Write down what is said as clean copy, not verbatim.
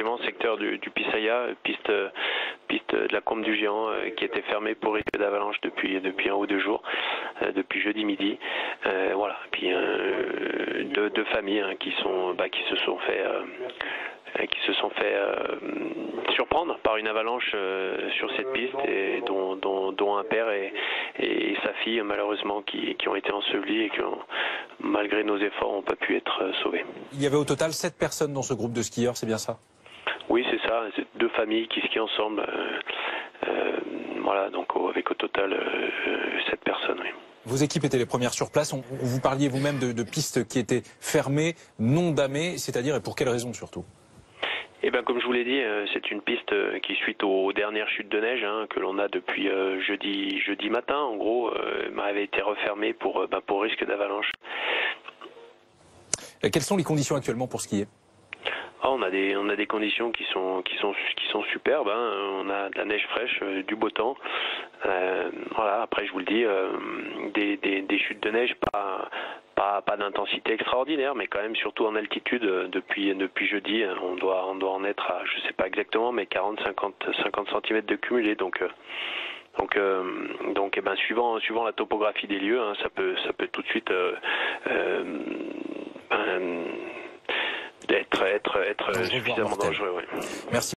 effectivement, secteur du Pisaya, piste de la Combe du Géant qui était fermée pour risque d'avalanche depuis 1 ou 2 jours, depuis jeudi midi. Voilà. Puis deux familles qui se sont fait surprendre par une avalanche sur cette piste, et dont un père et sa fille malheureusement qui ont été ensevelis et qui ont, malgré nos efforts, n'ont pas pu être sauvés. Il y avait au total 7 personnes dans ce groupe de skieurs, c'est bien ça? Oui, c'est ça, c'est 2 familles qui skient ensemble. Voilà, donc avec au total 7 personnes, oui. Vos équipes étaient les premières sur place. Vous parliez vous-même de pistes qui étaient fermées, non damées, c'est-à-dire, et pour quelles raisons surtout? Eh bien, comme je vous l'ai dit, c'est une piste qui, suite aux dernières chutes de neige que l'on a depuis jeudi matin, en gros, avait été refermée pour risque d'avalanche. Quelles sont les conditions actuellement pour skier? On a des conditions qui sont superbes. On a de la neige fraîche, du beau temps. Voilà. Après, je vous le dis, des chutes de neige pas d'intensité extraordinaire, mais quand même surtout en altitude depuis jeudi. On doit en être à, je sais pas exactement, mais 40-50 cm de cumulé. Donc suivant la topographie des lieux, ça peut tout de suite être suffisamment dangereux. Ouais. Merci.